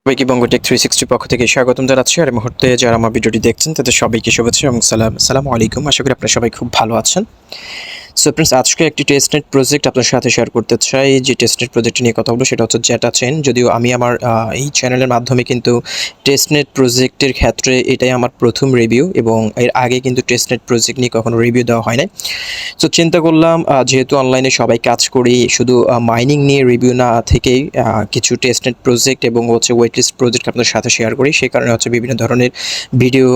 সবাইকে বঙ্গটেক 360 পক্ষ থেকে স্বাগতম জানাচ্ছি। আর এই মুহূর্তে যারা আমার ভিডিওটি দেখছেন তাদের সবাইকে শুভেচ্ছা এবং সালাম আলাইকুম। আশা করি আপনারা সবাই খুব ভালো আছেন। সো ফ্রেন্ডস, আজকে একটি টেস্টনেট প্রজেক্ট আপনার সাথে শেয়ার করতে চাই। যে টেস্টনেট প্রজেক্ট নিয়ে কথা বলবো সেটা হচ্ছে ZetaChain। যদিও আমি আমার এই চ্যানেলের মাধ্যমে কিন্তু টেস্টনেট প্রজেক্টের ক্ষেত্রে এটাই আমার প্রথম রিভিউ, এবং এর আগে কিন্তু টেস্টনেট প্রজেক্ট নিয়ে কখনো রিভিউ দেওয়া হয় না। সো চিন্তা করলাম যেহেতু অনলাইনে সবাই কাজ করি, শুধু মাইনিং নিয়ে রিভিউ না থেকেই কিছু টেস্টনেট প্রজেক্ট এবং হচ্ছে ওয়েটলিস্ট প্রজেক্ট আপনাদের সাথে শেয়ার করি। সেই কারণে হচ্ছে বিভিন্ন ধরনের ভিডিও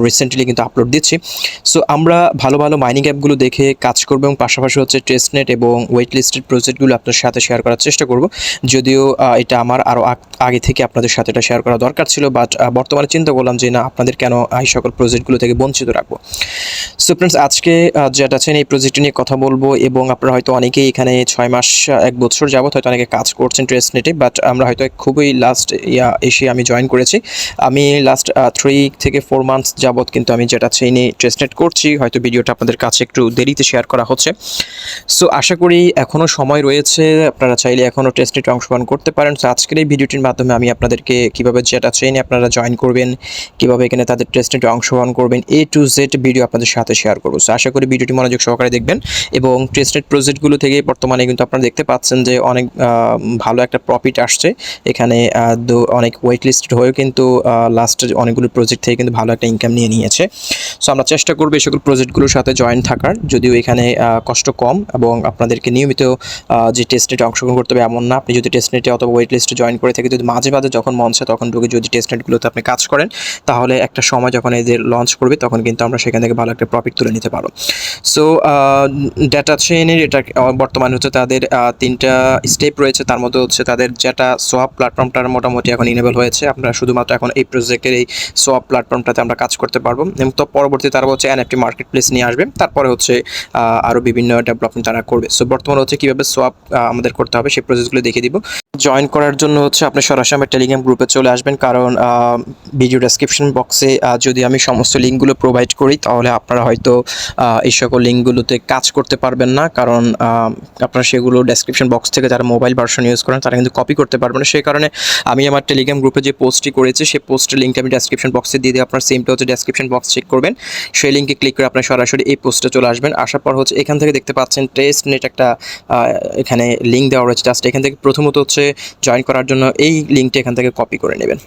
রিসেন্টলি কিন্তু আপলোড দিচ্ছি। সো আমরা ভালো ভালো মাইনিং অ্যাপগুলো দেখে কাজ করব এবং পাশাপাশি হচ্ছে টেস্টনেট এবং ওয়েট লিস্টেড প্রজেক্টগুলো আপনার সাথে শেয়ার করার চেষ্টা করব। যদিও এটা আমার আরও আগে থেকে আপনাদের সাথে এটা শেয়ার করা দরকার ছিল, বাট বর্তমানে চিন্তা করলাম যে না, আপনাদের কেন এই সকল প্রজেক্টগুলো থেকে বঞ্চিত রাখবো। সো ফ্রেন্ডস, আজকে ZetaChain এই প্রজেক্ট নিয়ে কথা বলবো, এবং আপনারা হয়তো অনেকেই এখানে 6 মাস 1 বছর যাবত হয়তো অনেকে কাজ করছেন টেস্টনেটে, বাট আমরা হয়তো খুবই লাস্ট এসে আমি জয়েন করেছি। আমি লাস্ট 3 থেকে 4 মান্থস যাবত কিন্তু আমি ZetaChain টেস্টনেট করছি। হয়তো ভিডিওটা আপনাদের কাছে একটু দেরিতে শেয়ার করা হচ্ছে। সো আশা করি এখনও সময় রয়েছে, আপনারা চাইলে এখনও টেস্টনেটে অংশগ্রহণ করতে পারেন। সো আজকের এই ভিডিওটির মাধ্যমে আমি আপনাদেরকে কীভাবে ZetaChain আপনারা জয়েন করবেন, কীভাবে এখানে তাদের টেস্টনেটে অংশগ্রহণ করবেন, A to Z ভিডিও আপনাদের সাথে শেয়ার করবো। সো আশা করি ভিডিওটি মনোযোগ সহকারে দেখবেন, এবং টেস্টনেট প্রজেক্টগুলো থেকে বর্তমানে কিন্তু আপনারা দেখতে পাচ্ছেন যে অনেক ভালো একটা প্রফিট আসছে এখানে। অনেক ওয়েট লিস্টেড হয়েও কিন্তু লাস্ট অনেকগুলো প্রজেক্ট থেকে কিন্তু ভালো একটা ইনকাম নিয়েছে। সো আমরা চেষ্টা করবো এই সকল প্রজেক্টগুলোর সাথে জয়েন থাকার, যদিও এখানে কষ্ট কম এবং আপনাদেরকে নিয়মিত যে টেস্টনেটে অংশগ্রহণ করতে হবে এমন না। আপনি যদি টেস্টনেটে অথবা ওয়েট লিস্টে জয়েন করে থেকে যদি মাঝে মাঝে যখন মন চায় তখন ঢুকে যদি টেস্টনেটগুলোতে আপনি কাজ করেন, তাহলে একটা সময় যখন এদের লঞ্চ করবে তখন কিন্তু আমরা সেখান থেকে ভালো একটা প্রফিট তুলে নিতে পারবো। সো ZetaChainএর এটা বর্তমানে হচ্ছে তাদের 3টা স্টেপ রয়েছে। তার মধ্যে হচ্ছে তাদের যেটা সোয়াপ প্ল্যাটফর্মটার মোটামুটি এখন ইনেবল হয়েছে। আমরা শুধুমাত্র এখন এই প্রজেক্টের এই সোয়াপ প্ল্যাটফর্মটাতে আমরা কাজ করতে পারবো, এবং তো পরবর্তীতে তারা হচ্ছে NFT মার্কেট প্লেস নিয়ে আসবে। তারপরে হচ্ছে আরও বিভিন্ন ডেভেলপমেন্ট তারা করবে। সো বর্তমানে হচ্ছে কীভাবে সোয়াপ আমাদের করতে হবে সেই প্রসেসগুলো দেখিয়ে দিব। জয়েন করার জন্য হচ্ছে আপনি সরাসরি আমার টেলিগ্রাম গ্রুপে চলে আসবেন, কারণ ভিডিও ডেসক্রিপশন বক্সে যদি আমি সমস্ত লিঙ্কগুলো প্রোভাইড করি তাহলে আপনারা হয়তো এই সকল লিঙ্কগুলোতে কাজ করতে পারবেন না, কারণ আপনারা সেগুলো ডেসক্রিপশন বক্স থেকে যারা মোবাইল ভার্সন ইউজ করেন তারা কিন্তু কপি করতে পারবেন না। সেই কারণে আমি আমার টেলিগ্রাম গ্রুপে যে পোস্টটি করেছি সেই পোস্টের লিঙ্ক আমি ডেসক্রিপশন বক্সে দিয়ে দিই। আপনার সেমটা হচ্ছে ডেসক্রিপশন বক্স চেক করবেন, সেই লিঙ্কে ক্লিক করে আপনার সরাসরি এই পোস্টে চলে আসবেন। আসার পর হচ্ছে এখান থেকে দেখতে পাচ্ছেন টেস্টনেট একটা এখানে লিঙ্ক দেওয়া রয়েছে। জাস্ট এখান থেকে প্রথমত হচ্ছে জয়েন করার জন্য এই লিঙ্কটা এখান থেকে কপি করে নেবেন।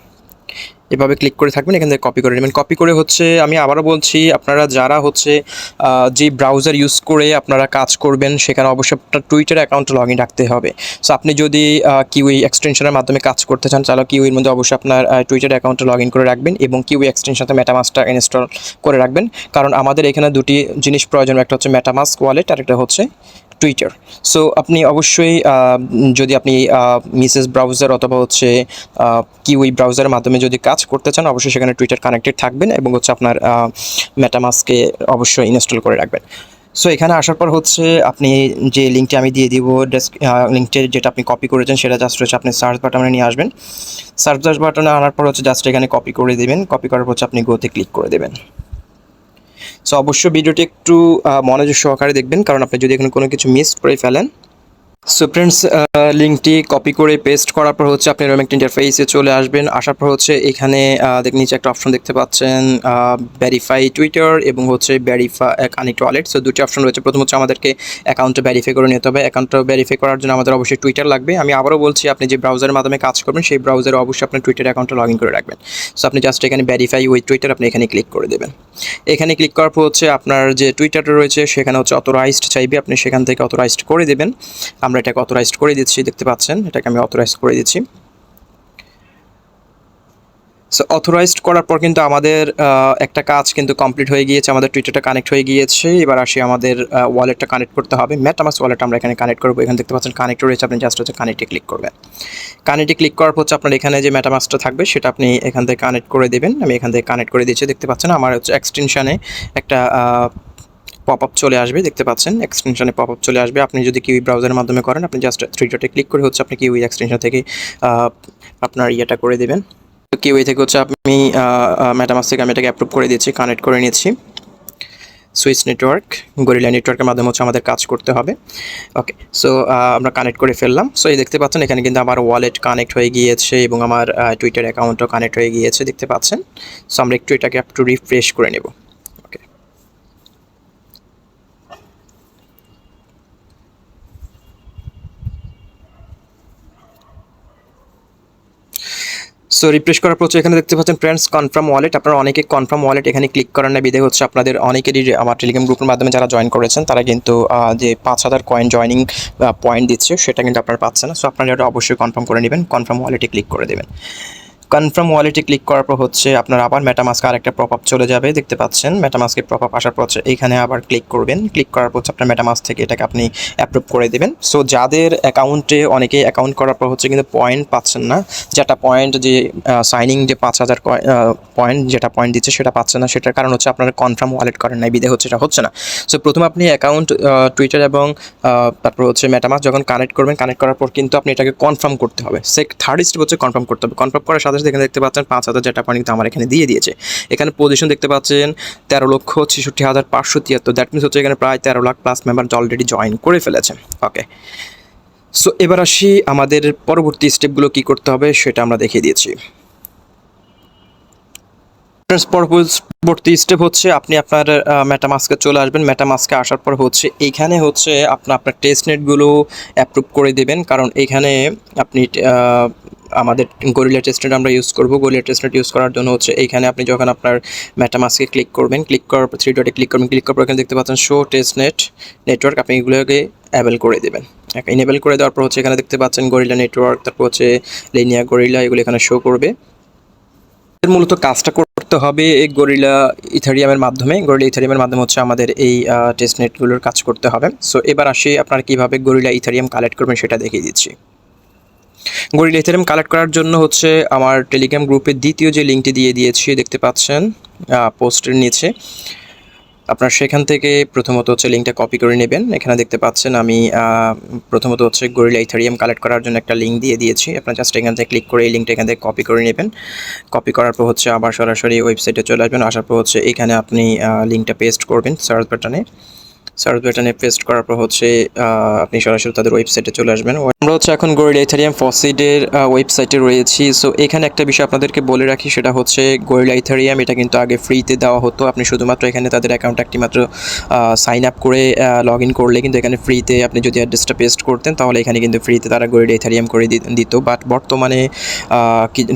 এভাবে ক্লিক করে থাকবেন, এখান থেকে কপি করে নেবেন। কপি করে হচ্ছে আমি আবারও বলছি, আপনারা যারা হচ্ছে যে ব্রাউজার ইউজ করে আপনারা কাজ করবেন সেখানে অবশ্যই আপনার টুইটার অ্যাকাউন্টে লগ ইন রাখতে হবে। সো আপনি যদি কিউই এক্সটেনশনের মাধ্যমে কাজ করতে চান তাহলে কিউইর মধ্যে অবশ্যই আপনার টুইটার অ্যাকাউন্টে লগ ইন করে রাখবেন, এবং কিউই এক্সটেনশনতে মেটামাস্কটা ইনস্টল করে রাখবেন। কারণ আমাদের এখানে দুটি জিনিস প্রয়োজন, একটা হচ্ছে মেটামাস্ক ওয়ালেট আর একটা হচ্ছে টুইটার। সো আপনি অবশ্যই যদি আপনি মিসেস ব্রাউজার অথবা হচ্ছে কিউই ব্রাউজারের মাধ্যমে যদি কাজ করতে চান অবশ্যই সেখানে টুইটার কানেক্টেড থাকবেন, এবং হচ্ছে আপনার মেটামাস্কে অবশ্যই ইনস্টল করে রাখবেন। সো এখানে আসার পর হচ্ছে আপনি যে লিঙ্কটি আমি দিয়ে দিব লিঙ্কটি যেটা আপনি কপি করেছেন সেটা জাস্ট হচ্ছে আপনি সার্চ বাটনে নিয়ে আসবেন। সার্চ বাটনে আনার পর হচ্ছে জাস্ট এখানে কপি করে দেবেন। কপি করার পর হচ্ছে আপনি গোতে ক্লিক করে দেবেন। সো অবশ্যই ভিডিওটি একটু মনোযোগ সহকারে দেখবেন, কারণ আপনি যদি এখানে কোনো কিছু মিস করে ফেলেন। সো ফ্রেন্ডস, লিঙ্কটি কপি করে পেস্ট করার পর হচ্ছে আপনি এরকম একটা ইন্টারফেসে চলে আসবেন। আসার পর হচ্ছে এখানে নিচে একটা অপশন দেখতে পাচ্ছেন, ভেরিফাই টুইটার এবং হচ্ছে ভেরিফাই কানেক্ট ওয়ালেট। সো দুটি অপশন রয়েছে। প্রথম হচ্ছে আমাদেরকে অ্যাকাউন্টটা ভেরিফাই করে নিতে হবে। অ্যাকাউন্টটা ভেরিফাই করার জন্য আমাদের অবশ্যই টুইটার লাগবে। আমি আবারও বলছি, আপনি যে ব্রাউজারের মাধ্যমে কাজ করবেন সেই ব্রাউজারে অবশ্যই আপনার টুইটার অ্যাকাউন্টটা লগ ইন করে রাখবেন। সো আপনি জাস্ট এখানে ভেরিফাই উইথ টুইটার আপনি এখানে ক্লিক করে দেবেন। এখানে ক্লিক করার পর হচ্ছে আপনার যে টুইটারটা রয়েছে সেখানে হচ্ছে অথরাইজড চাইবে, আপনি সেখান থেকে অথরাইজড করে দেবেন। আমরা এটাকে অথরাইজড করে দিচ্ছি, দেখতে পাচ্ছেন এটাকে আমি অথরাইজ করে দিচ্ছি। সো অথরাইজড করার পর কিন্তু আমাদের একটা কাজ কিন্তু কমপ্লিট হয়ে গিয়েছে, আমাদের টুইটারটা কানেক্ট হয়ে গিয়েছে। এবার আসি আমাদের ওয়ালেটটা কানেক্ট করতে হবে। মেটামাস্ক ওয়ালেট আমরা এখানে কানেক্ট করবো। এখানে দেখতে পাচ্ছেন কানেক্ট রয়েছে, আপনি জাস্ট হচ্ছে কানেক্টে ক্লিক করবেন। কানেক্টে ক্লিক করার পর হচ্ছে আপনার এখানে যে মেটামাস্কটা থাকবে সেটা আপনি এখান থেকে কানেক্ট করে দেবেন। আমি এখান থেকে কানেক্ট করে দিয়েছি, দেখতে পাচ্ছেন আমার হচ্ছে এক্সটেনশানে একটা পপ আপ চলে আসবে, দেখতে পাচ্ছেন এক্সটেনশনে পপ আপ চলে আসবে। আপনি যদি কিউই ব্রাউজারের মাধ্যমে করেন আপনি জাস্ট থ্রি ডটে ক্লিক করে হচ্ছে আপনি কিউই এক্সটেনশন থেকে আপনার ইয়েটা করে দেবেন। কিউই থেকে হচ্ছে আপনি মেটামাস্ক থেকে আমি এটাকে অ্যাপ্রুভ করে দিচ্ছি, কানেক্ট করে নিচ্ছি। সুইচ নেটওয়ার্ক, গরিলা নেটওয়ার্কের মাধ্যমে হচ্ছে আমাদের কাজ করতে হবে। ওকে, সো আমরা কানেক্ট করে ফেললাম। সো এই দেখতে পাচ্ছেন এখানে কিন্তু আমার ওয়ালেট কানেক্ট হয়ে গিয়েছে এবং আমার টুইটার অ্যাকাউন্টও কানেক্ট হয়ে গিয়েছে, দেখতে পাচ্ছেন। সো আমরা একটু এটাকে একটু রিফ্রেশ করে নেব। ওকে, সো রিফ্রেশ করার পর এখানে দেখতে পাচ্ছেন ফ্রেন্ডস কনফার্ম ওয়ালেট। আপনারা অনেকে কনফার্ম ওয়ালেট এখানে ক্লিক করেন না, বিধে হচ্ছে আপনাদের অনেকেরই আমার টেলিগ্রাম গ্রুপের মাধ্যমে যারা জয়েন করেছেন তারা কিন্তু যে 5000 কয়েন জয়নিং পয়েন্ট দিচ্ছে সেটা কিন্তু আপনারা পাচ্ছেন না। সো আপনারা এটা অবশ্যই কনফার্ম করে নেবেন, কনফার্ম ওয়ালেটে ক্লিক করে দেবেন। কনফার্ম ওয়ালেটে ক্লিক করার পর হচ্ছে আপনার আবার মেটামাস্কে আরেকটা পপ আপ চলে যাবে, দেখতে পাচ্ছেন। মেটামাস্কে পপ আপ আসার পর এখানে আবার ক্লিক করবেন। ক্লিক করার পর আপনার মেটামাস্ক থেকে এটাকে আপনি অ্যাপ্রুভ করে দেবেন। সো যাদের অ্যাকাউন্টে অনেকে অ্যাকাউন্ট করার পর হচ্ছে কিন্তু পয়েন্ট পাচ্ছেন না, যেটা পয়েন্ট যে সাইনিং যে 5000 পয়েন্ট যেটা পয়েন্ট দিচ্ছে সেটা পাচ্ছেন না, সেটার কারণ হচ্ছে আপনারা কনফার্ম ওয়ালেট করেন নাই, বিধে হচ্ছে এটা হচ্ছে না। সো প্রথমে আপনি অ্যাকাউন্ট টুইটার এবং তারপর হচ্ছে মেটামাস্ক যখন কানেক্ট করবেন, কানেক্ট করার পর কিন্তু আপনি এটাকে কনফার্ম করতে হবে। থার্ড স্টেপ হচ্ছে কনফার্ম করতে হবে। কনফার্ম করার সাথে এখানে দেখতে পাচ্ছেন 5000 যেটা পয়েন্ট কিন্তু আমার এখানে দিয়ে দিয়েছে। এখানে পজিশন দেখতে পাচ্ছেন 13,66,573। দ্যাট মিনস হচ্ছে এখানে প্রায় 13 lakh plus member already join করে ফেলেছে। ওকে, সো এবার আসি আমাদের পরবর্তী স্টেপগুলো কি করতে হবে সেটা আমরা দেখিয়ে দিয়েছি। পরবর্তী স্টেপ হচ্ছে আপনি আপনার মেটামাস্কে চলে আসবেন। মেটামাস্কে আসার পর হচ্ছে এইখানে হচ্ছে আপনার টেস্টনেটগুলো অ্যাপ্রুভ করে দেবেন, কারণ এইখানে আপনি আমাদের গরিলা টেস্টনেট আমরা ইউজ করব। গরিলা টেস্টনেট ইউজ করার জন্য হচ্ছে এইখানে আপনি যখন আপনার মেটামাস্কে ক্লিক করবেন, ক্লিক করার পর 3 ডটে ক্লিক করবেন। ক্লিক করার পর এখানে দেখতে পাচ্ছেন শো টেস্টনেট নেটওয়ার্ক, আপনি এগুলোকে অ্যাভেল করে দেবেন। ইনেবল করে দেওয়ার পর হচ্ছে এখানে দেখতে পাচ্ছেন গরিলা নেটওয়ার্ক, তারপর হচ্ছে লিনিয়া গরিলা, এগুলো এখানে শো করবে। মূলত কাজটা করতে হবে গরিলা ইথারিয়ামের মাধ্যমে। গরিলা ইথারিয়ামের মাধ্যমে হচ্ছে আমাদের এই টেস্টনেটগুলোর কাজ করতে হবে। সো এবার আসি আপনারা কীভাবে গরিলা ইথারিয়াম কালেক্ট করবেন সেটা দেখিয়ে দিচ্ছি। গরিলা ইথারিয়াম কালেক্ট করার জন্য হচ্ছে আমার টেলিগ্রাম গ্রুপের দ্বিতীয় যে লিঙ্কটি দিয়ে দিয়েছি, দেখতে পাচ্ছেন পোস্টের নিচে। আপনার সেখান থেকে প্রথমত হচ্ছে লিঙ্কটা কপি করে নেবেন। এখানে দেখতে পাচ্ছেন আমি প্রথমত হচ্ছে গরিলা ইথারিয়াম কালেক্ট করার জন্য একটা লিঙ্ক দিয়ে দিয়েছি। আপনার জাস্ট এখান থেকে ক্লিক করে এই লিঙ্কটা এখান থেকে কপি করে নেবেন। কপি করার পর হচ্ছে আবার সরাসরি ওয়েবসাইটে চলে আসবেন। আসার পর হচ্ছে এখানে আপনি লিঙ্কটা পেস্ট করবেন সার্চ বাটনে। সার্চ বাটনে পেস্ট করার পর হচ্ছে আপনি সরাসরি তাদের ওয়েবসাইটে চলে আসবেন। আমরা হচ্ছে এখন গরিলা ইথারিয়াম ফসিডের ওয়েবসাইটে রয়েছি। সো এখানে একটা বিষয় আপনাদেরকে বলে রাখি, সেটা হচ্ছে গরিলা ইথারিয়াম এটা কিন্তু আগে ফ্রিতে দেওয়া হতো। আপনি শুধুমাত্র এখানে তাদের অ্যাকাউন্ট একটি মাত্র সাইন আপ করে লগ ইন করলে কিন্তু এখানে ফ্রিতে আপনি যদি অ্যাড্রেসটা পেস্ট করতেন তাহলে এখানে কিন্তু ফ্রিতে তারা গরিলা ইথারিয়াম করে দিত। বাট বর্তমানে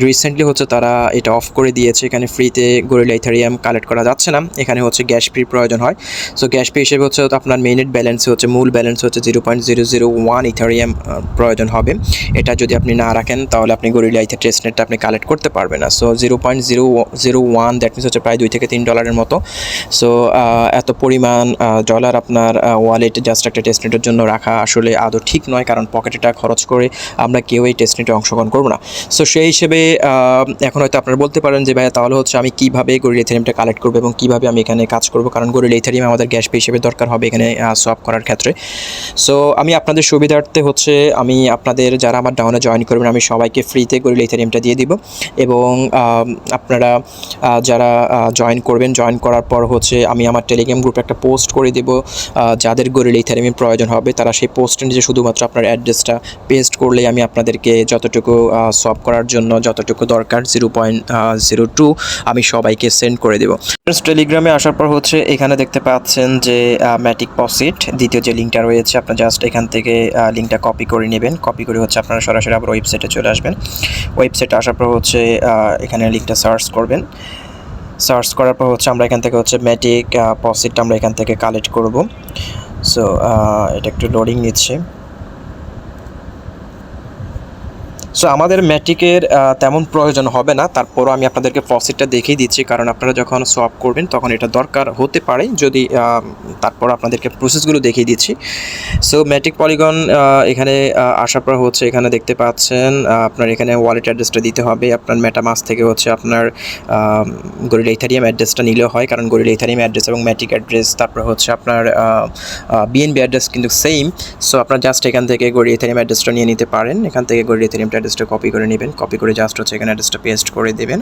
রিসেন্টলি হচ্ছে তারা এটা অফ করে দিয়েছে। এখানে ফ্রিতে গরিলা ইথারিয়াম কালেক্ট করা যাচ্ছে না, এখানে হচ্ছে গ্যাস ফি প্রয়োজন হয়। সো গ্যাস ফি হিসেবে হচ্ছে আপনার মেইনেট ব্যালেন্স হচ্ছে মূল ব্যালেন্স হচ্ছে 0.001 ইথারিয়াম প্রয়োজন হবে। এটা যদি আপনি না রাখেন তাহলে আপনি গরিলা ইথা টেস্টনেটটা আপনি কালেক্ট করতে পারবেন না। সো 0.001 দ্যাট মিনস হচ্ছে প্রায় $2 থেকে $3 মতো। সো এত পরিমাণ ডলার আপনার ওয়ালেটে জাস্ট একটা টেস্টনেটের জন্য রাখা আসলে আদৌ ঠিক নয়, কারণ পকেটে টাকা খরচ করে আমরা কেউ এই টেস্টনেটে অংশগ্রহণ করবো না। সো সেই হিসেবে এখন হয়তো আপনারা বলতে পারেন যে ভাইয়া তাহলে হচ্ছে আমি কীভাবে গরিলা ইথারিয়ামটা কালেক্ট করবো এবং কীভাবে আমি এখানে কাজ করবো, কারণ গরিলা ইথারিয়াম আমাদের গ্যাস পে হিসেবে দরকার হবে এখানে সোয়াপ করার ক্ষেত্রে। সো আমি আপনাদের সুবিধার্থে হচ্ছে আমি আপনাদের যারা আমার ডাউনে জয়েন করবেন আমি সবাইকে ফ্রিতে গরিলা ইথারিয়ামটা দিয়ে দিব, এবং আপনারা যারা জয়েন করবেন, জয়েন করার পর হচ্ছে আমি আমার টেলিগ্রাম গ্রুপে একটা পোস্ট করে দেব। যাদের গরিলা ইথারিয়ামের প্রয়োজন হবে তারা সেই পোস্টের নিচে শুধুমাত্র আপনার অ্যাড্রেসটা পেস্ট করলেই আমি আপনাদেরকে যতটুকু সোয়াপ করার জন্য যতটুকু দরকার 0.02 আমি সবাইকে সেন্ড করে দেব। টেলিগ্রামে আসার পর হচ্ছে এখানে দেখতে পাচ্ছেন যে ম্যাটিক পসিট দ্বিতীয় যে লিঙ্কটা রয়েছে, আপনার জাস্ট এখান থেকে লিঙ্কটা কপি করে নেবেন। কপি করে হচ্ছে আপনারা সরাসরি আবার ওয়েবসাইটে চলে আসবেন। ওয়েবসাইটে আসার পর হচ্ছে এখানে লিঙ্কটা সার্চ করবেন। সার্চ করার পর হচ্ছে আমরা এখান থেকে হচ্ছে ম্যাটিক পসিটটা আমরা এখান থেকে কালেক্ট করব। সো এটা একটু লোডিং নিচ্ছে। সো আমাদের ম্যাটিকের তেমন প্রয়োজন হবে না, তারপরও আমি আপনাদেরকে ফসিটটা দেখিয়ে দিচ্ছি, কারণ আপনারা যখন সোয়াপ করবেন তখন এটা দরকার হতে পারে। যদি তারপর আপনাদেরকে প্রসেসগুলো দেখিয়ে দিচ্ছি। সো ম্যাটিক পলিগন এখানে আসার পর হচ্ছে এখানে দেখতে পাচ্ছেন আপনার এখানে ওয়ালেট অ্যাড্রেসটা দিতে হবে। আপনার মেটামাস থেকে হচ্ছে আপনার গরিলা ইথারিয়াম অ্যাড্রেসটা নিলেও হয়, কারণ গরিলা ইথারিয়াম অ্যাড্রেস এবং ম্যাটিক অ্যাড্রেস তারপর হচ্ছে আপনার বিএনবি অ্যাড্রেস কিন্তু সেম। সো আপনার জাস্ট এখান থেকে গরিলা ইথারিয়াম অ্যাড্রেসটা নিয়ে নিতে পারেন। এখান থেকে গরিলা ইথারিয়ামটা অ্যাড্রেসটা কপি করে নেবেন, কপি করে জাস্ট হচ্ছে এখানে অ্যাড্রেসটা পেস্ট করে দেবেন।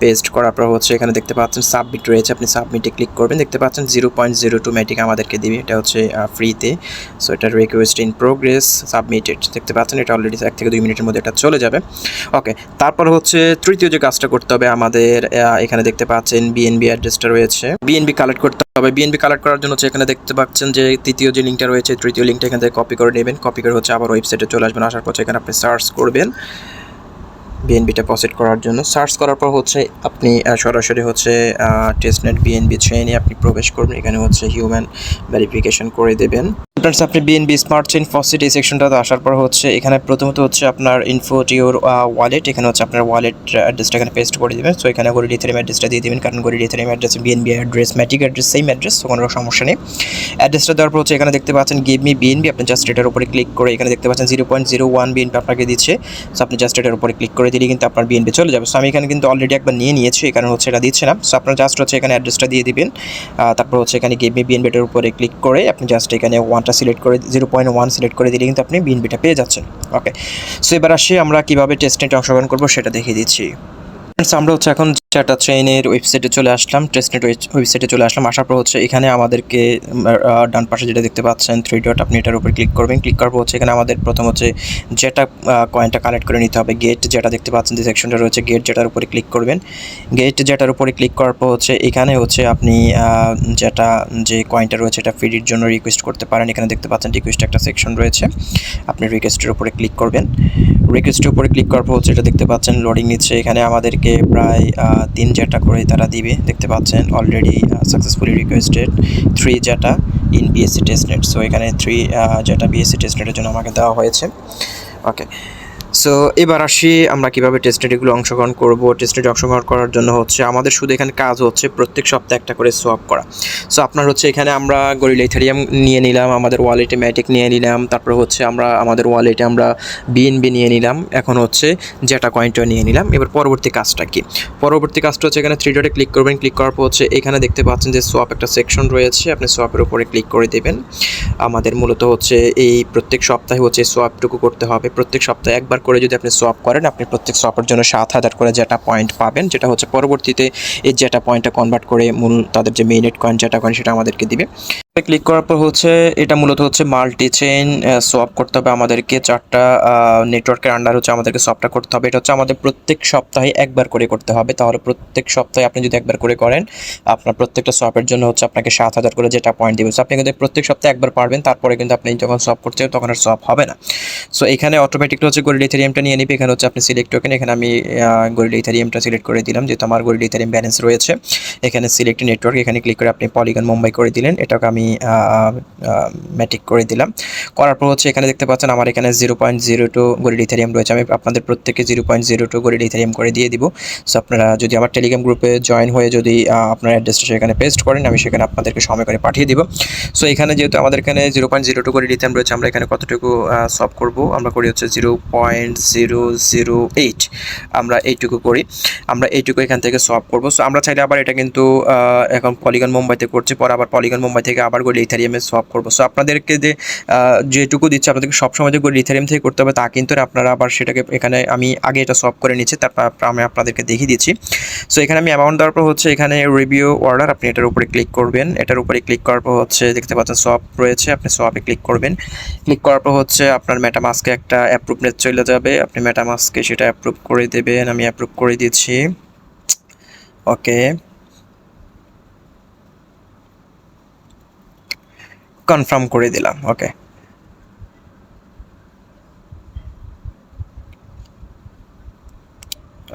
পেস্ট করার পর হচ্ছে এখানে দেখতে পাচ্ছেন সাবমিট রয়েছে, আপনি সাবমিটে ক্লিক করবেন। দেখতে পাচ্ছেন 0.02 ম্যাটিক আমাদেরকে দিবে, এটা হচ্ছে ফ্রিতে। সো এটা রিকোয়েস্ট ইন প্রোগ্রেস সাবমিটেড, দেখতে পাচ্ছেন এটা অলরেডি 1 থেকে 2 মিনিটের মধ্যে এটা চলে যাবে। ওকে, তারপর হচ্ছে তৃতীয় যে কাজটা করতে হবে আমাদের, এখানে দেখতে পাচ্ছেন বিএনবি অ্যাড্রেসটা রয়েছে, বিএনবি কালেক্ট করতে হবে। বিএনবি কালেক্ট করার জন্য হচ্ছে এখানে দেখতে পাচ্ছেন যে তৃতীয় যে লিঙ্কটা রয়েছে, তৃতীয় লিঙ্কটা এখান থেকে কপি করে নেবেন, কপি করে হচ্ছে আবার ওয়েবসাইটে চলে আসবেন। আসার পর এখানে আপনি সার্চ করবেন বিএনবিটা প্রসেড করার জন্য। সার্চ করার পর হচ্ছে আপনি সরাসরি হচ্ছে টেস্টনেট বিএনবি চেইনে আপনি প্রবেশ করবেন। এখানে হচ্ছে হিউম্যান ভেরিফিকেশন করে দেবেন। ফ্রেন্ডস, আপনি বিএনবি স্মার্ট চেইন ফসিট এই সেকশনটাতে আসার পর হচ্ছে এখানে প্রথমত হচ্ছে আপনার ইনফো টু ইউর ওয়ালেট, এখানে হচ্ছে আপনার ওয়ালেট অ্যাড্রেসটা এখানে পেস্ট করে দেবেন। সো এখানে গরিড ইথেরিয়াম অ্যাড্রেসটা দিয়ে দেবেন, কারণ গরিড Ethereum address BNB address Matic address same address, তো কোনো সমস্যা নেই। অ্যাড্রেসটা দেওয়ার পর হচ্ছে এখানে দেখতে পাচ্ছেন গিভ মি বিএনবি, আপনি জাস্ট এটার উপরে ক্লিক করে এখানে দেখতে পাচ্ছেন 0.01 বিএনবি আপনাকে দিচ্ছে। সো আপনি জাস্ট এটার উপরে ক্লিক করে দিলে কিন্তু আপনার বিএনবি চলে যাবে। সো আমি এখানে কিন্তু অলরেডি একবার নিয়ে নিয়েছি, এখানে হচ্ছে এটা দিচ্ছে না। সো আপনার জাস্ট হচ্ছে এখানে অ্যাড্রেসটা দিয়ে দিবেন, তারপর হচ্ছে এখানে গিভ মি বিএনবিটার উপরে ক্লিক করে আপনি জাস্ট এখানে 1টা সিলেক্ট করে 0.1 সিলেক্ট করে দিলে কিন্তু আপনি বিএনবিটা পেয়ে যাচ্ছেন। ওকে, সো এবার আসি আমরা কীভাবে টেস্টনেটে অংশগ্রহণ করবো সেটা দেখিয়ে দিচ্ছি। আমরা হচ্ছে এখন ZetaChainের ওয়েবসাইটে চলে আসলাম, টেস্টনেট ওয়েবসাইটে চলে আসলাম। আসার পর হচ্ছে এখানে আমাদেরকে ডান পাশে যেটা দেখতে পাচ্ছেন 3 ডট, আপনি এটার উপর ক্লিক করবেন। ক্লিক করার পর হচ্ছে এখানে আমাদের প্রথম হচ্ছে যেটা কয়েনটা কালেক্ট করে নিতে হবে। গেট যেটা দেখতে পাচ্ছেন যে সেকশনটা রয়েছে, গেট যেটার উপরে ক্লিক করবেন। গেট যেটার উপরে ক্লিক করার পর হচ্ছে এখানে হচ্ছে আপনি যেটা যে কয়েনটা রয়েছে এটা ফ্রির জন্য রিকোয়েস্ট করতে পারেন। এখানে দেখতে পাচ্ছেন রিকোয়েস্ট একটা সেকশন রয়েছে, আপনি রিকোয়েস্টের উপরে ক্লিক করবেন। রিকোয়েস্টের উপরে ক্লিক করার পর হচ্ছে এটা দেখতে পাচ্ছেন লোডিং নিচ্ছে। এখানে আমাদেরকে প্রায় 3 যেটা করে তারা দিবে, দেখতে পাচ্ছেন অলরেডি সাকসেসফুলি রিকোয়েস্টেড 3 যেটা ইন বিএসসি টেস্টনেট। সো এখানে 3 যেটা বিএসসি টেস্টনেটের জন্য আমাকে দেওয়া হয়েছে। ওকে, সো এবার আসি আমরা কীভাবে টেস্টনেট এগুলো অংশগ্রহণ করবো। টেস্টনেটে অংশগ্রহণ করার জন্য হচ্ছে আমাদের শুধু এখানে কাজ হচ্ছে প্রত্যেক সপ্তাহে একটা করে সোয়াপ করা। সো আপনার হচ্ছে এখানে আমরা গরিলা ইথেরিয়াম নিয়ে নিলাম, আমাদের ওয়ালেটে ম্যাটিক নিয়ে নিলাম, তারপর হচ্ছে আমরা আমাদের ওয়ালেটে আমরা বিএনবি নিয়ে নিলাম, এখন হচ্ছে যেটা কয়েনটা নিয়ে নিলাম। এবার পরবর্তী কাজটা কি? পরবর্তী কাজটা হচ্ছে এখানে 3 ডটে ক্লিক করবেন। ক্লিক করার পর হচ্ছে এখানে দেখতে পাচ্ছেন যে সোয়াপ একটা সেকশন রয়েছে, আপনি সোয়াপের উপরে ক্লিক করে দেবেন। আমাদের মূলত হচ্ছে এই প্রত্যেক সপ্তাহে হচ্ছে সোয়াপটুকু করতে হবে। প্রত্যেক সপ্তাহে একবার করে যদি আপনি সোয়াপ করেন, আপনি প্রত্যেক সোয়াপের জন্য 7,000 করে যেটা পয়েন্ট পাবেন, যেটা হচ্ছে পরবর্তীতে এই যেটা পয়েন্টটা কনভার্ট করে মূল তাদের যে মেইনেট কয়েন যেটা কয়েন সেটা আমাদেরকে দিবে। ক্লিক করার পর হচ্ছে এটা মূলত হচ্ছে মাল্টি চেইন সোয়াপ করতে হবে আমাদেরকে, 4টা নেটওয়ার্কের আন্ডার হচ্ছে আমাদেরকে সোয়াপটা করতে হবে। এটা হচ্ছে আমাদের প্রত্যেক সপ্তাহে একবার করে করতে হবে। তাহলে প্রত্যেক সপ্তাহে আপনি যদি একবার করে করেন, আপনার প্রত্যেকটা সোয়াপের জন্য হচ্ছে আপনাকে 7,000 করে যেটা পয়েন্ট দিবে। সো আপনি কিন্তু প্রত্যেক সপ্তাহে একবার পারবেন, তারপরে কিন্তু আপনি যখন সোয়াপ করতে তখন আর সোয়াপ হবে না। সো এখানে অটোমেটিকলি হচ্ছে গরিলা ইথেরিয়ামটা নিয়ে নিবে। এখানে হচ্ছে আপনি সিলেক্ট টোকেন, এখানে আমি গরিলা ইথেরিয়ামটা সিলেক্ট করে দিলাম যেহেতু আমার গরিলা ইথেরিয়াম ব্যালেন্স রয়েছে। এখানে সিলেক্ট নেটওয়ার্ক, এখানে ক্লিক করে আপনি পলিগন মুম্বাই করে দিলেন, এটাকে আমি ম্যাটিক করে দিলাম। করার পর হচ্ছে এখানে দেখতে পাচ্ছেন আমার এখানে 0.02 গরিলা ইথেরিয়াম রয়েছে। আমি আপনাদের প্রত্যেকে 0.02 গরিলা ইথেরিয়াম করে দিয়ে দিব। সো আপনারা যদি আমার টেলিগ্রাম গ্রুপে জয়েন হয়ে যদি আপনার অ্যাড্রেসটা সেখানে পেস্ট করেন, আমি সেখানে আপনাদেরকে সময় করে পাঠিয়ে দিব। সো এখানে যেহেতু আমাদের এখানে 0.02 গরিলা ইথেরিয়াম রয়েছে, আমরা এখানে কতটুকু সলভ করব, আমরা করি হচ্ছে 0.008, আমরা এইটুকু করি, আমরা এইটুকু এখান থেকে সলভ করব। সো আমরা চাইলে আবার এটা কিন্তু এখন পলিগন মুম্বাইতে করছি, পরে আবার পলিগন মুম্বাই থেকে আবার গরিলা ইথেরিয়ামে সলভ করব। সো আপনাদেরকে যে যেটুকু দিচ্ছে আপনাদেরকে সবসময় যে গরিলা ইথেরিয়াম থেকে করতে হবে তা কিন্তু আপনারা আবার সেটাকে এখানে আমি আগে এটা সলভ করে নিচ্ছি, তারপর আমি আপনাদেরকে দেখিয়ে দিচ্ছি। সো এখানে আমি অ্যামাউন্ট দেওয়ার পর হচ্ছে এখানে রিভিউ অর্ডার, আপনি এটার উপরে ক্লিক করবেন। এটার উপরে ক্লিক করার পর হচ্ছে দেখতে পাচ্ছেন সলভ রয়েছে, আপনি সলভে ক্লিক করবেন। ক্লিক করার পর হচ্ছে আপনার মেটামাস্কে একটা অ্যাপ্রুভনেস চলে যাবে, আপনি মেটামাস্কে সেটা অ্যাপ্রুভ করে দেবেন। আমি অ্যাপ্রুভ করে দিচ্ছি। ওকে, কনফার্ম করে দিলাম। ওকে,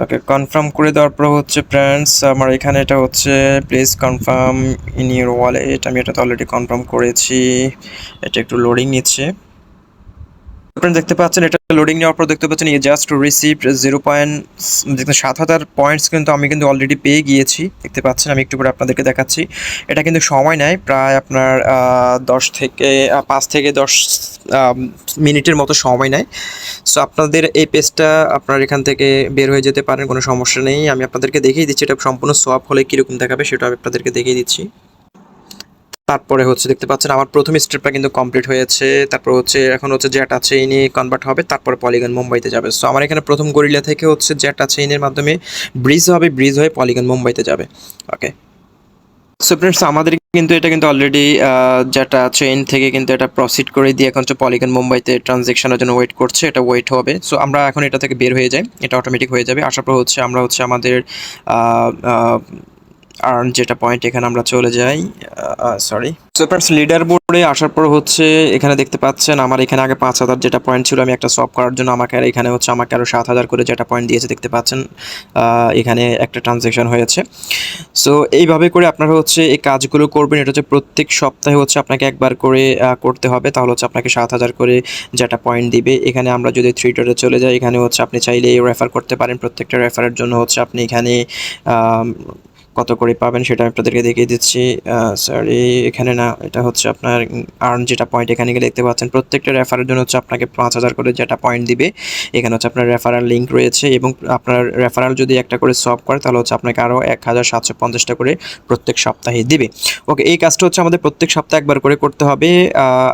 ওকে কনফার্ম করে দেওয়ার পর হচ্ছে ফ্রেন্ডস আমার এখানে এটা হচ্ছে please confirm in your wallet, আমি এটা তো অলরেডি কনফার্ম করেছি, এটা একটু লোডিং নিচ্ছে। আপনারা দেখতে পাচ্ছেন এটা লোডিং নেওয়ার পর দেখতে পাচ্ছেন জাস্ট রিসিভড 7,000 পয়েন্টস কিন্তু আমি কিন্তু অলরেডি পেয়ে গিয়েছি। দেখতে পাচ্ছেন আমি একটু করে আপনাদেরকে দেখাচ্ছি। এটা কিন্তু সময় নেয় প্রায় আপনার 5 থেকে 10 মিনিটের মতো সময় নেয়। সো আপনাদের এই পেজটা আপনার এখান থেকে বের হয়ে যেতে পারেন, কোনো সমস্যা নেই। আমি আপনাদেরকে দেখিয়ে দিচ্ছি এটা সম্পূর্ণ সোয়াপ হলে কীরকম দেখাবে সেটা আমি আপনাদেরকে দেখিয়ে দিচ্ছি। তারপরে হচ্ছে দেখতে পাচ্ছেন আমার প্রথম স্টেপটা কিন্তু কমপ্লিট হয়েছে। তারপর হচ্ছে এখন হচ্ছে জেটা চেইনে কনভার্ট হবে, তারপরে পলিগন মুম্বাইতে যাবে। সো আমার এখানে প্রথম গরিলা থেকে হচ্ছে জেটা চেইনের মাধ্যমে ব্রিজ হবে, ব্রিজ হয়ে পলিগন মুম্বাইতে যাবে। ওকে, সো ফ্রেন্ডস আমাদের কিন্তু এটা কিন্তু অলরেডি যেটা চেইন থেকে কিন্তু এটা প্রসিড করে দিয়ে এখন হচ্ছে পলিগন মুম্বাইতে ট্রানজ্যাকশনের জন্য ওয়েট করছে, এটা ওয়েট হবে। সো আমরা এখন এটা থেকে বের হয়ে যাই, এটা অটোমেটিক হয়ে যাবে। আসার পর হচ্ছে আমরা হচ্ছে আমাদের আর্ন যেটা পয়েন্ট, এখানে আমরা চলে যাই। সরি, সো ফ্রেন্ডস লিডার বোর্ডে আসার পর হচ্ছে এখানে দেখতে পাচ্ছেন আমার এখানে আগে 5,000 যেটা পয়েন্ট ছিল, আমি একটা সলভ করার জন্য আমাকে আর এখানে হচ্ছে আমাকে আরও 7,000 করে যেটা পয়েন্ট দিয়েছে দেখতে পাচ্ছেন। এখানে একটা ট্রানজ্যাকশন হয়েছে। সো এইভাবে করে আপনারা হচ্ছে এই কাজগুলো করবেন। এটা হচ্ছে প্রত্যেক সপ্তাহে হচ্ছে আপনাকে একবার করে করতে হবে, তাহলে হচ্ছে আপনাকে 7,000 করে যেটা পয়েন্ট দিবে। এখানে আমরা যদি 3 ডটে চলে যাই, এখানে হচ্ছে আপনি চাইলে রেফার করতে পারেন। প্রত্যেকটা রেফারের জন্য হচ্ছে আপনি এখানে কত করে পাবেন সেটা আমি আপনাদেরকে দেখিয়ে দিচ্ছি। সরি, এখানে না, এটা হচ্ছে আপনার আর্ন যেটা পয়েন্ট, এখানে গিয়ে দেখতে পাচ্ছেন প্রত্যেকটা রেফারের জন্য হচ্ছে আপনাকে 5,000 করে যেটা পয়েন্ট দিবে। এখানে হচ্ছে আপনার রেফারাল লিঙ্ক রয়েছে এবং আপনার রেফারাল যদি একটা করে সলভ করে তাহলে হচ্ছে আপনাকে আরও 1,750টা করে প্রত্যেক সপ্তাহে দিবে। ওকে, এই কাজটা হচ্ছে আমাদের প্রত্যেক সপ্তাহে একবার করে করতে হবে।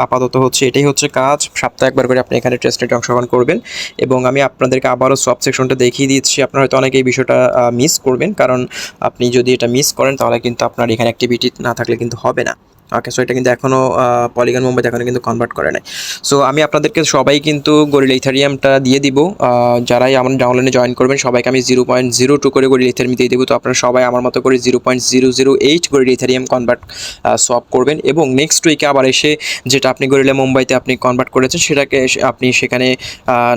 আপাতত হচ্ছে এটাই হচ্ছে কাজ, সপ্তাহে একবার করে আপনি এখানে টেস্টনেটে অংশগ্রহণ করবেন। এবং আমি আপনাদেরকে আবারও সব সেকশনটা দেখিয়ে দিচ্ছি। আপনারা হয়তো অনেকে এই বিষয়টা মিস করবেন, কারণ আপনি যদি এটা মিস করেন তাহলে কিন্তু আপনার এখানে অ্যাক্টিভিটি না থাকলে কিন্তু হবে না। ওকে, সো এটা কিন্তু এখনও পলিগন মুম্বাইতে এখনও কিন্তু কনভার্ট করে নাই। সো আমি আপনাদেরকে সবাই কিন্তু গরিলা ইথারিয়ামটা দিয়ে দিব। যারাই আমার ডাউনলাইনে জয়েন করবেন সবাইকে আমি 0.02 করে গরিলা ইথারিয়াম দিয়ে দেবো। তো আপনারা সবাই আমার মতো করে 0.008 গরিলা ইথারিয়াম কনভার্ট সোয়াপ করবেন এবং নেক্সট উইকে আবার এসে যেটা আপনি গরিলা মুম্বাইতে আপনি কনভার্ট করেছেন সেটাকে আপনি সেখানে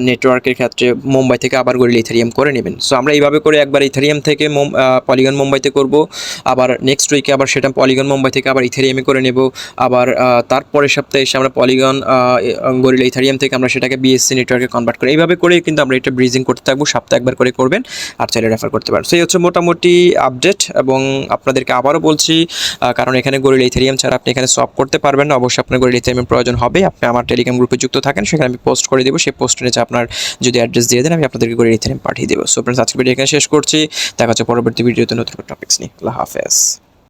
নেটওয়ার্কের ক্ষেত্রে মুম্বাই থেকে আবার গরিলা ইথারিয়াম করে নেবেন। সো আমরা এইভাবে করে একবার ইথারিয়াম থেকে পলিগন মুম্বাইতে করব, আবার নেক্সট উইকে আবার সেটা পলিগন মুম্বাই থেকে আবার ইথারিয়ামে করে নেব, আবার তারপরের সপ্তাহে এসে আমরা পলিগন গরিলা ইথারিয়াম থেকে আমরা সেটাকে বিএসসি নেটওয়ার্কে কনভার্ট করি। এইভাবে করে কিন্তু আমরা এটা ব্রিজিং করতে থাকবো, সপ্তাহে একবার করে করবেন আর চাইলে রেফার করতে পারেন। সেই হচ্ছে মোটামুটি আপডেট। এবং আপনাদেরকে আবারও বলছি, কারণ এখানে গরিলা ইথারিয়াম ছাড়া আপনি এখানে সলভ করতে পারবেন না। অবশ্যই আপনার গরিলা ইথারিয়ামের প্রয়োজন হবে। আপনি আমার টেলিগ্রাম গ্রুপে যুক্ত থাকেন, সেখানে আমি পোস্ট করে দেবো। সেই পোস্টে নিচে আপনার যদি অ্যাড্রেস দিয়ে দেন আমি আপনাদেরকে গরিলা ইথারিয়াম পাঠিয়ে দেবো। সো ফ্রেন্ডস আজকে ভিডিও এখানে শেষ করছি। দেখা হচ্ছে পরবর্তী ভিডিওতে নতুন টপিকস নিয়ে। আল্লাহ হাফেজ।